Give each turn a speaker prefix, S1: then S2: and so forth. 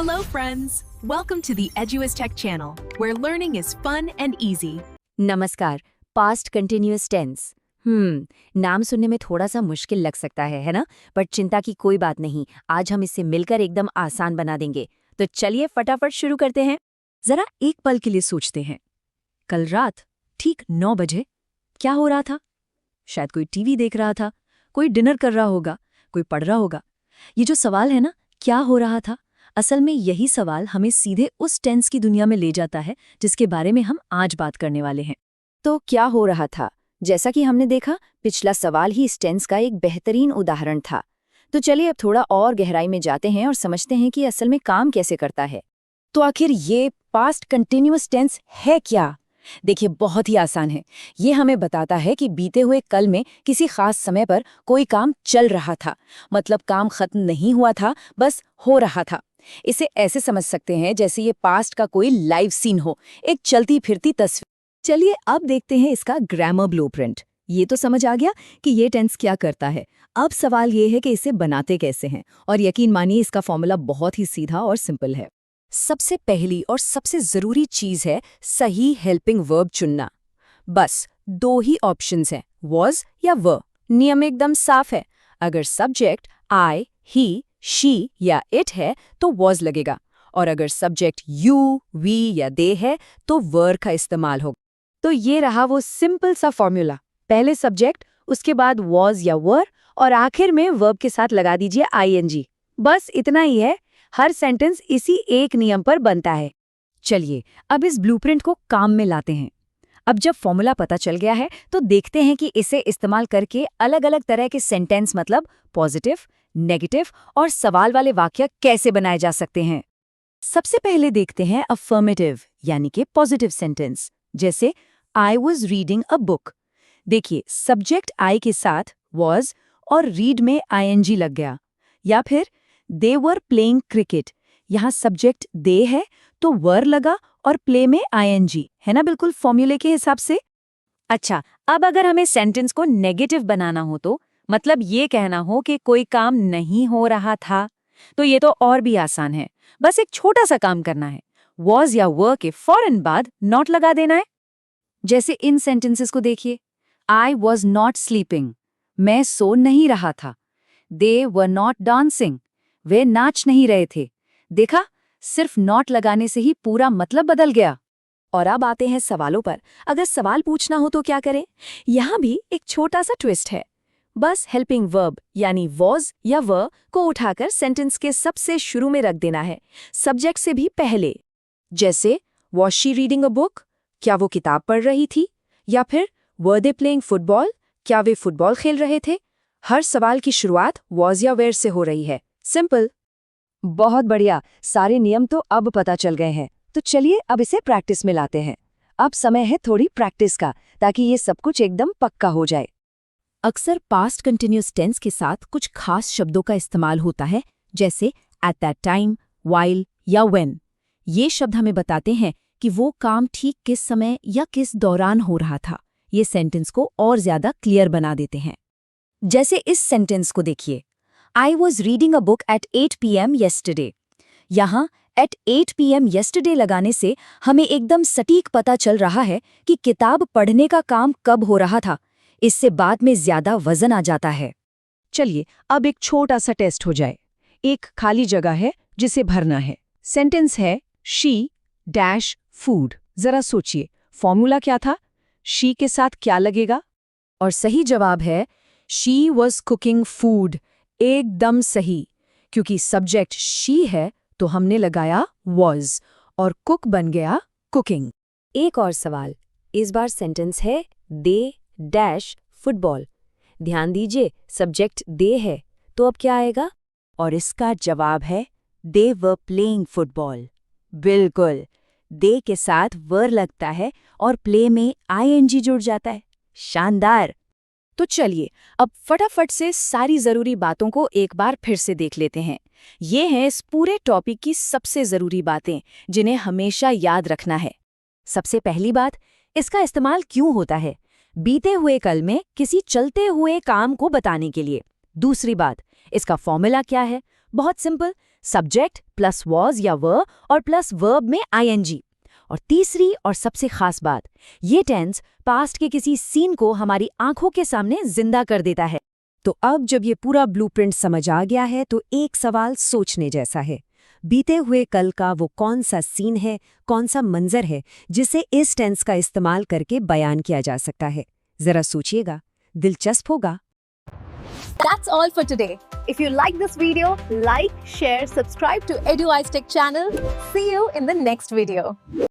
S1: Hello, friends. Welcome to the Eduis Tech channel, where learning is fun and easy.
S2: नमस्कार। Past continuous tense. नाम सुनने में थोड़ा सा मुश्किल लग सकता है ना? पर चिंता की कोई बात नहीं, आज हम इसे मिलकर एकदम आसान बना देंगे। तो चलिए फटाफट शुरू करते हैं। जरा एक पल के लिए सोचते हैं। कल रात ठीक 9 बजे क्या हो रहा था? शायद कोई टीवी देख रहा था, कोई डिनर कर रहा होगा, कोई पढ़ रहा होगा। ये जो सवाल है ना, क्या हो रहा था, असल में यही सवाल हमें सीधे उस टेंस की दुनिया में ले जाता है जिसके बारे में हम आज बात करने वाले हैं। तो क्या हो रहा था? जैसा कि हमने देखा, पिछला सवाल ही इस टेंस का एक बेहतरीन उदाहरण था। तो चलिए अब थोड़ा और गहराई में जाते हैं और समझते हैं कि असल में काम कैसे करता है। तो आखिर ये पास्ट कंटिन्यूअस टेंस है क्या? देखिए, बहुत ही आसान है। ये हमें बताता है कि बीते हुए कल में किसी खास समय पर कोई काम चल रहा था, मतलब काम खत्म नहीं हुआ था, बस हो रहा था। इसे ऐसे समझ सकते हैं जैसे ये पास्ट का कोई लाइव सीन हो, एक चलती फिरती तस्वीर। चलिए अब देखते हैं इसका ग्रामर ब्लूप्रिंट। ये तो समझ आ गया कि ये टेंस क्या करता है। अब सवाल ये है कि इसे बनाते कैसे हैं, और यकीन मानिए इसका फॉर्मूला बहुत ही सीधा और सिंपल है। सबसे पहली और सबसे जरूरी चीज है सही हेल्पिंग वर्ब चुनना। बस दो ही ऑप्शंस हैं, वॉज या वर। नियम एकदम साफ है। अगर सब्जेक्ट आई, ही, शी या इट है तो वॉज लगेगा, और अगर सब्जेक्ट यू, वी या दे है तो वर का इस्तेमाल होगा। तो ये रहा वो सिंपल सा फॉर्मूला। पहले सब्जेक्ट, उसके बाद वॉज या वर, और आखिर में वर्ब के साथ लगा दीजिए आईएनजी। बस इतना ही है। हर सेंटेंस इसी एक नियम पर बनता है। चलिए अब इस ब्लूप्रिंट को काम में लाते हैं। अब जब फॉर्मूला पता चल गया है तो देखते हैं कि इसे इस्तेमाल करके अलग अलग तरह के सेंटेंस, मतलब पॉजिटिव, नेगेटिव और सवाल वाले वाक्य कैसे बनाए जा सकते हैं। सबसे पहले देखते हैं अफर्मेटिव यानी कि पॉजिटिव सेंटेंस, जैसे I was reading a book. देखिए, सब्जेक्ट आई के साथ वॉज और रीड में आईएनजी लग गया। या फिर दे वर प्लेइंग क्रिकेट, यहाँ सब्जेक्ट दे है तो वर लगा और प्ले में आईएनजी, है ना, बिल्कुल फॉर्मूले के हिसाब से। अच्छा, अब अगर हमें सेंटेंस को नेगेटिव बनाना हो, तो मतलब ये कहना हो कि कोई काम नहीं हो रहा था, तो ये तो और भी आसान है। बस एक छोटा सा काम करना है। वॉज या वर के फौरन बाद नॉट लगा देना है। जैसे इन सेंटेंसेस को देखिए, आई वॉज नॉट स्लीपिंग, मैं सो नहीं रहा था। दे वर नॉट डांसिंग, वे नाच नहीं रहे थे। देखा, सिर्फ नॉट लगाने से ही पूरा मतलब बदल गया। और अब आते हैं सवालों पर। अगर सवाल पूछना हो तो क्या करें? यहाँ भी एक छोटा सा ट्विस्ट है। बस हेल्पिंग वर्ब यानी वॉज या वर को उठाकर सेंटेंस के सबसे शुरू में रख देना है, सब्जेक्ट से भी पहले। जैसे was she reading a book, क्या वो किताब पढ़ रही थी? या फिर वर दे प्लेइंग फुटबॉल, क्या वे फुटबॉल खेल रहे थे? हर सवाल की शुरुआत वॉज या वेयर से हो रही है। सिंपल। बहुत बढ़िया, सारे नियम तो अब पता चल गए हैं। तो चलिए अब इसे प्रैक्टिस में लाते हैं। अब समय है थोड़ी प्रैक्टिस का, ताकि ये सब कुछ एकदम पक्का हो जाए। अक्सर पास्ट कंटिन्यूअस टेंस के साथ कुछ खास शब्दों का इस्तेमाल होता है, जैसे एट दैट टाइम, व्हाइल या व्हेन। ये शब्द हमें बताते हैं कि वो काम ठीक किस समय या किस दौरान हो रहा था। ये सेंटेंस को और ज्यादा क्लियर बना देते हैं। जैसे इस सेंटेंस को देखिए, I was reading a book at 8 p.m. yesterday। यहाँ at 8 p.m. yesterday लगाने से हमें एकदम सटीक पता चल रहा है कि किताब पढ़ने का काम कब हो रहा था। इससे बाद में ज्यादा वजन आ जाता है। चलिए अब एक छोटा सा टेस्ट हो जाए। एक खाली जगह है जिसे भरना है। सेंटेंस है शी डैश फूड। जरा सोचिए, फॉर्मूला क्या था? शी के साथ क्या लगेगा? और सही जवाब है शी वॉज कुकिंग फूड। एकदम सही, क्योंकि सब्जेक्ट शी है तो हमने लगाया वॉज और कुक बन गया कुकिंग। एक और सवाल, इस बार सेंटेंस है दे डैश फुटबॉल। ध्यान दीजिए, सब्जेक्ट दे है तो अब क्या आएगा? और इसका जवाब है दे वर प्लेइंग फुटबॉल। बिल्कुल, दे के साथ वर लगता है और प्ले में आईएनजी जुड़ जाता है। शानदार। तो चलिए अब फटाफट से सारी जरूरी बातों को एक बार फिर से देख लेते हैं। ये हैं इस पूरे टॉपिक की सबसे जरूरी बातें जिन्हें हमेशा याद रखना है। सबसे पहली बात, इसका इस्तेमाल क्यों होता है? बीते हुए कल में किसी चलते हुए काम को बताने के लिए। दूसरी बात, इसका फॉर्मूला क्या है? बहुत सिंपल, सब्जेक्ट प्लस वॉज या वर और प्लस वर्ब में ing। और तीसरी और सबसे खास बात, ये टेंस पास्ट के किसी सीन को हमारी आंखों के सामने जिंदा कर देता है। तो अब जब ये पूरा ब्लूप्रिंट समझ आ गया है तो एक सवाल सोचने जैसा है, बीते हुए कल का वो कौन सा सीन है, कौन सा मंजर है जिसे इस टेंस का इस्तेमाल करके बयान किया जा सकता है। जरा सोचिएगा, दिलचस्प होगा।
S1: That's all for today. If you like this video, like, share, subscribe to EduWise Tech channel. See you in the next video.